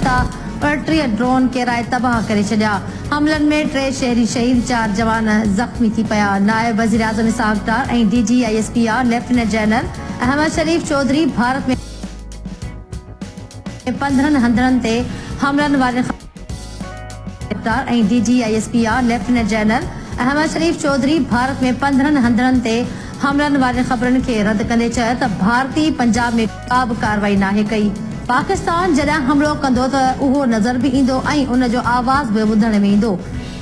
गुज़िश्ता 38 drone किराए तबाह करे छॾिया। हमलन में 3 शहरी शहीद, 4 जवान ज़ख्मी थी पिया। नायब वज़ीर आज़म इसहाक़ डार ऐं DGISPR लेफ्टिनेंट जनरल अहमद शरीफ चौधरी भारत में 15 हंधरनि ते हमलनि वारे ऐं DGISPR लेफ्टिनेंट जनरल अहमद शरीफ चौधरी भारत में 15 हंधरनि ते हमलनि वारे ख़बरनि खे रद्द कंदे चयो त भारती पंजाब में का बि कार्रवाई नाहे कई। पाकिस्तान जॾहिं हमलो कंदो त उहो नज़र बि ईंदो ऐं उन जो आवाज़ बि ॿुधण में ईंदो।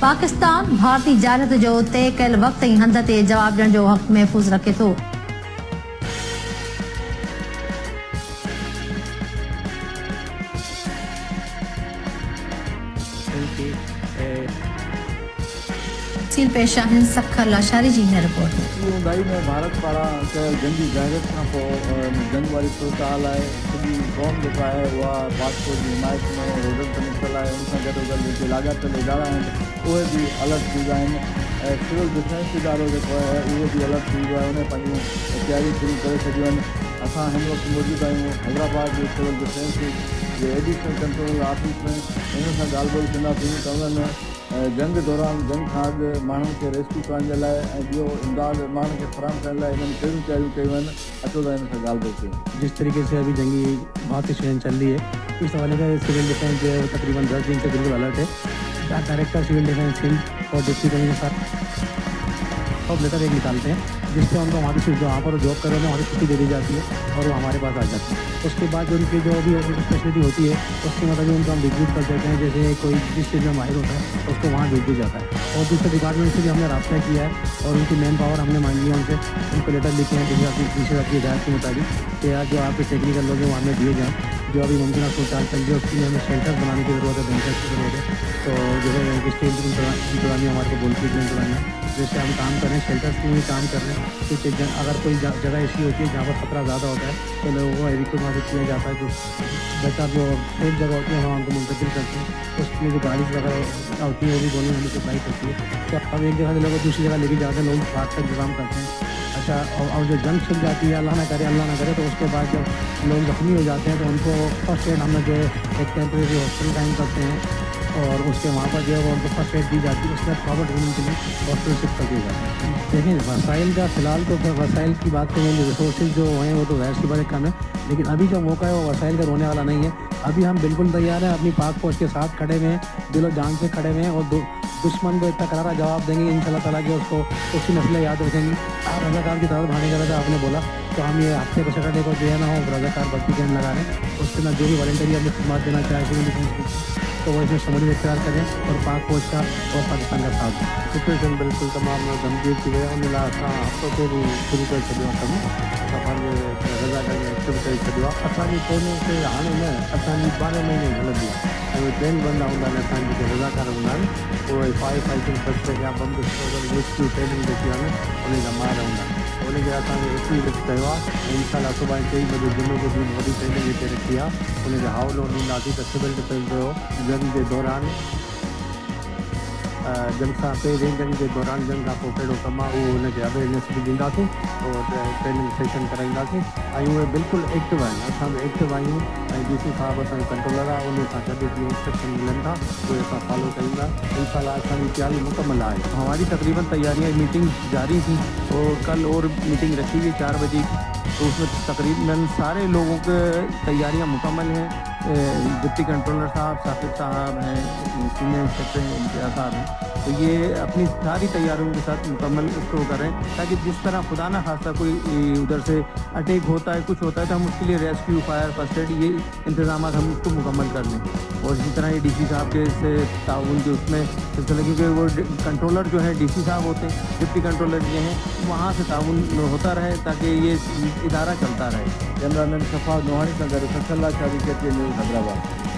पाकिस्तान भारती जानित जो तय कयल वक़्त ऐं हंध ते जवाब ॾियण जो हक़ महफ़ूज़ रखे थो। पेश आहिनि सखर लाशारी जी हिन रिपोर्ट में। ऊंदाई में भारत पारां कयल जंगी जहरत खां पोइ जंग वारी सूरत हाल आहे। सॼी क़ौम जेका आहे उहा पासपोर्ट जी हिमायत में रोडनि ते निकितल आहे। उन सां गॾोगॾु जेके लाॻापियल इदारा आहिनि उहे बि अलर्ट थी विया आहिनि। सिविल डिफेंस इदारो जेको आहे उहो बि अलर्ट थी वियो आहे। उन पंहिंजूं तयारियूं शुरू करे छॾियूं आहिनि। असां हिन वक़्तु मौजूदु आहियूं हैदराबाद जे सिविल डिफेंस जे एडिशनल कंट्रोल ऑफिस में। हिन सां ॻाल्हि ॿोल कंदासीं त उन्हनि जंग दौरान जंग खां अॻु माण्हुनि खे रेस्क्यू करण जे लाइ ऐं ॿियो इमदाद माण्हुनि खे फराहम करण लाइ हिननि कहिड़ियूं तयारियूं कयूं आहिनि। अचो त हिन सां ॻाल्हि ॿोल कयूं। जिस तरीके से अभी जंगी बातचीत चल रही है, इस हवाले का सिविल डिफेंस जो है तकरीबन 10 दिन से बिल्कुल अलर्ट है। डायरेक्टर सिविल डिफेंस सिंध और डिप्टी कमिश्नर साहब सब लेटर एक निकालते हैं, जिससे उनको वहाँ की जो वहाँ पर जॉब कर रहे हैं वहाँ की छुट्टी दे दी जाती है और वो हमारे पास आ जाते हैं। उसके बाद जो उनकी जो भी स्पेशलिटी होती है उसकी मतलब उनको हम रिक्रूट कर देते हैं। जैसे कोई जिस चीज़ में माहिर होता है उसको वहाँ भेज दिया जाता है। और दूसरे डिपार्टमेंट से भी हमने रास्ता किया है और उनकी मैन पावर हमने मांग लिया उनसे। उनको लेटर लिखे हैं दूसरे की हिदायत के मुताबिक कि यार जो आपके टेक्निकल लोग हैं वो हमें दिए जाएँ। जो अभी मुमकिन सूरत चल रही है उसके लिए हमें शेल्टर बनाने की ज़रूरत है, बेंचर की ज़रूरत है। तो जो है स्टेट इंतजामिया हमारे को बोलती है इंतजामिया जिससे हम काम करें, शेल्टर्स में भी काम कर रहे हैं। कुछ अगर कोई जगह ऐसी होती है जहाँ पर खतरा ज़्यादा होता है तो लोगों को रिक्रूट वहाँ से किया जाता है। जो बेहतर जो सेफ जगह होती है वहाँ उनको मुंतकिल करते हैं। उसमें जो गाड़ी वगैरह होती है वो भी दोनों हमें सप्लाई करती है। तो हम एक जगह से लोगों को दूसरी जगह लेके जाते हैं, लोग रात का इंतजाम करते हैं। अच्छा, और जो जंग छिड़ जाती है अल्लाह ना करे तो उसके बाद जब लोग जख्मी हो जाते हैं तो उनको फर्स्ट एड हम जो है एक टेम्प्रेरी हॉस्पिटल टाइम करते हैं और उसके वहाँ पर जो है वो उनको फर्स्ट एड दी जाती है। उसके बाद प्रॉपर ट्रीटमेंट के लिए हॉस्पिटल शिफ्ट कर दिया जाता है। देखिए वसाइल का फ़िलहाल तो वसाइल की बात करें, रिसोर्सेज जो हैं वो तो ज़ाहिर सी बात कम है, लेकिन अभी जो मौका है वो वसाइल का रोने वाला नहीं है। अभी हम बिल्कुल तैयार हैं, अपनी पाक फौज के साथ खड़े हुए हैं, दिलो जान से खड़े हुए हैं और दुश्मन को इतना करारा जवाब देंगे इंशाल्लाह ताला कि उसको उसकी नस्लें याद रखेंगी। आप रज़ाकार की तरफ भाने का था, आपने बोला तो हम ये हफ्ते को सैटरडे को जो है ना हो रज़ाकार भर्ती कैंप लगा रहे हैं। उसके बाद जो भी वॉलंटियरी अपनी खिदमत देना चाहे सिविल डिफेंस तो वो इसमें शमूलियत इख्तियार करें और पाक फौज का और पाकिस्तान का साथ दें। सिचुएशन बिल्कुल तमाम गंभीर थी वई। उन लाइ असां हफ़्तो पहिरीं शुरू करे छॾियो आहे कमु। असां पंहिंजे रज़ाकार में एक्टिव करे छॾियो आहे। असांजी ट्रेनिंग ते हाणे न असांजी 12 महीने हलंदी आहे ऐं उहे ट्रेन बंदा हूंदा आहिनि। असांजे जेके रज़ाकार हूंदा आहिनि उहे फायर फाइटिंग फर्स्ट एड या बम डिस्पोजल रेस्क्यू ट्रेनिंग जेकी आहे न उन जा माहिर हूंदा आहिनि। उनखे असांखे हिकु ई लिस्ट कयो आहे ऐं इंशाल्लाह सुभाणे 3 बजे जुमे जो ॾींहुं वॾी ट्रेनिंग हिते रखी आहे। उनखे हवालो ॾींदासीं त सिविल डिफेंस जो जंग जे दौरान जंग सां पहिरीं जंग जे दौरान जंग खां पोइ कहिड़ो कमु आहे उहो हुनखे अवेयरनेस बि ॾींदासीं और ट्रेनिंग सेशन कराईंदासीं ऐं उहे बिल्कुलु एक्टिव आहिनि। असां बि एक्टिव आहियूं ऐं DC साहब असांजो कंट्रोलर आहे, उन सां गॾु जीअं इंस्ट्रक्शन मिलनि था उहे असां फॉलो कयूं था। इंशाल्लाह असांजी तैयारी मुकम्मल आहे। हमारी तकरीबन तैयारियाँ मीटिंग जारी थी और कल और मीटिंग रखी हुई 4 बजे, तो उसमें तकरीबन सारे लोगों के तैयारियाँ मुकम्मल हैं। डिप्टी कंट्रोलर साहब, साकिब साहब हैं, सीनियर इंस्पेक्टर हैं, इम्तियाज़ साहब हैं, तो ये अपनी सारी तैयारियों के साथ मुकम्मल इसको करें ताकि जिस तरह खुदा ना खास्ता कोई उधर से अटैक होता है कुछ होता है तो हम उसके लिए रेस्क्यू फायर फर्स्ट एड ये इंतजाम हम उसको मुकम्मल कर लें। और इसी तरह ये DC साहब के से ताउन के उसमें सिलसिले क्योंकि वो कंट्रोलर जो है DC साहब होते हैं, डिप्टी कंट्रोलर ये हैं, वहाँ से ताउन होता रहे ताकि ये इदारा चलता रहे। कैमरामैन शफा नोहानी का घर सखर लाशारी के न्यूज़ हैदराबाद।